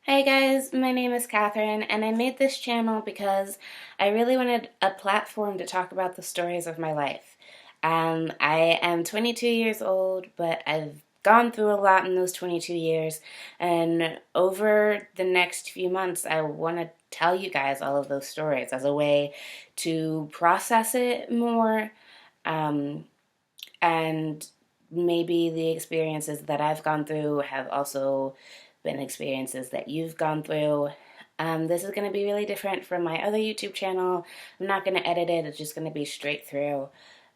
Hi guys, my name is Catherine, and I made this channel because I really wanted a platform to talk about the stories of my life. I am 22 years old, but I've gone through a lot in those 22 years, and over the next few months, I want to tell you guys all of those stories as a way to process it more, um, and maybe the experiences that I've gone through have also been experiences that you've gone through. This is going to be really different from my other YouTube channel. I'm not going to edit it, it's just going to be straight through.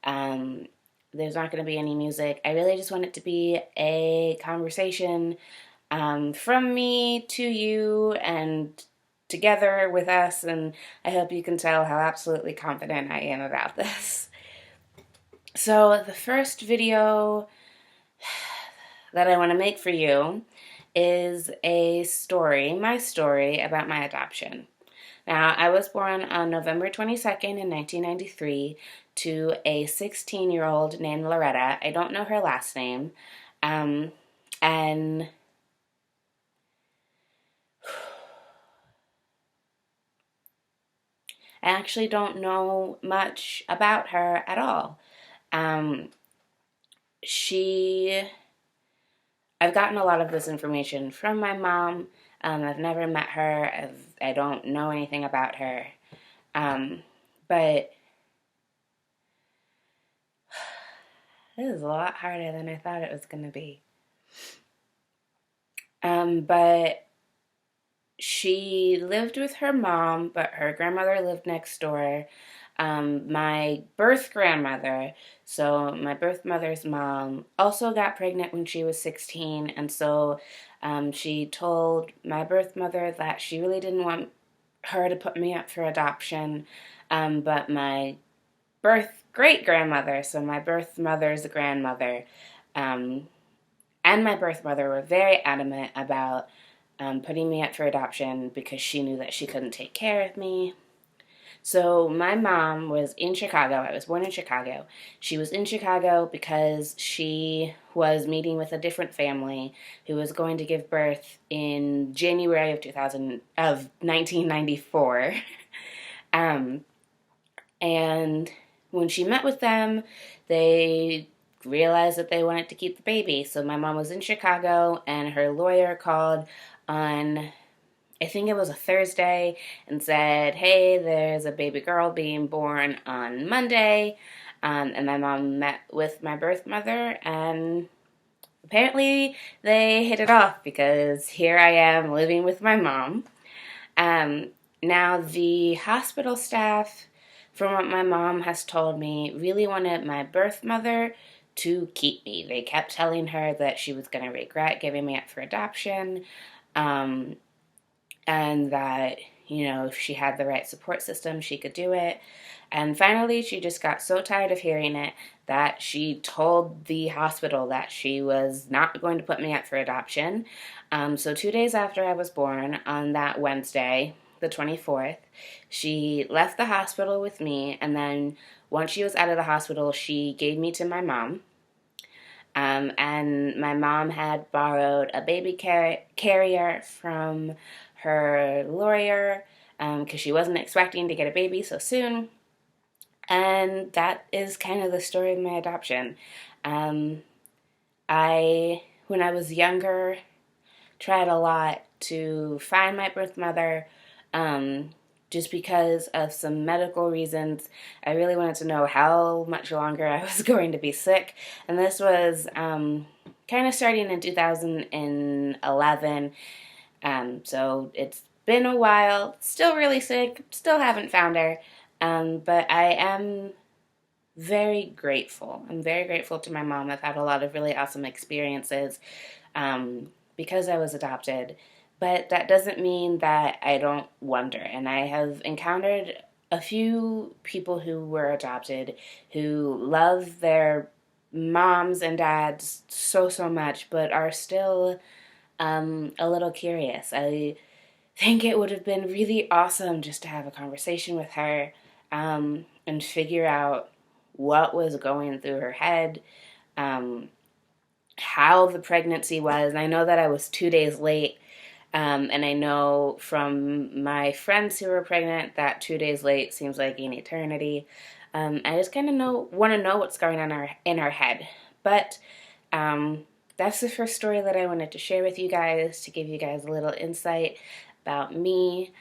Um, there's not going to be any music. I really just want it to be a conversation from me to you and together with us, and I hope you can tell how absolutely confident I am about this. So, the first video that I want to make for you is a story, my story about my adoption. Now, I was born on November 22nd in 1993 to a 16-year-old named Loretta. I don't know her last name. And I actually don't know much about her at all. Um, she I've gotten a lot of this information from my mom. I've never met her. I don't know anything about her. But this is a lot harder than I thought it was going to be. But she lived with her mom, but her grandmother lived next door. My birth grandmother, so my birth mother's mom, also got pregnant when she was 16, and so she told my birth mother that she really didn't want her to put me up for adoption, but my birth great grandmother, so my birth mother's grandmother, um, and my birth mother were very adamant about putting me up for adoption because she knew that she couldn't take care of me. So my mom was in Chicago. I was born in Chicago. She was in Chicago because she was meeting with a different family who was going to give birth in January of 1994. um, and when she met with them, they realized that they wanted to keep the baby. So my mom was in Chicago, and her lawyer called on, I think it was a Thursday, and said, hey, there's a baby girl being born on Monday. And my mom met with my birth mother, and apparently they hit it off because here I am living with my mom. Um, Now, the hospital staff, from what my mom has told me, really wanted my birth mother to keep me. They kept telling her that she was going to regret giving me up for adoption, um, and that, if she had the right support system, she could do it. And finally, she just got so tired of hearing it that she told the hospital that she was not going to put me up for adoption. So 2 days after I was born, on that Wednesday, the 24th, she left the hospital with me, and then once she was out of the hospital, she gave me to my mom. And my mom had borrowed a baby carrier from her lawyer because she wasn't expecting to get a baby so soon. And that is kind of the story of my adoption. Um, when I was younger, tried a lot to find my birth mother, um, just because of some medical reasons. I really wanted to know how much longer I was going to be sick, and this was kind of starting in 2011. So it's been a while. Still really sick. Still haven't found her, but I am very grateful. I'm very grateful to my mom. I've had a lot of really awesome experiences because I was adopted. But that doesn't mean that I don't wonder. And I have encountered a few people who were adopted who love their moms and dads so, so much, but are still a little curious. I think it would have been really awesome just to have a conversation with her and figure out what was going through her head, um, how the pregnancy was. I know that I was 2 days late, And I know from my friends who were pregnant that 2 days late seems like an eternity. I just kind of want to know what's going on in our head. But um, that's the first story that I wanted to share with you guys, to give you guys a little insight about me.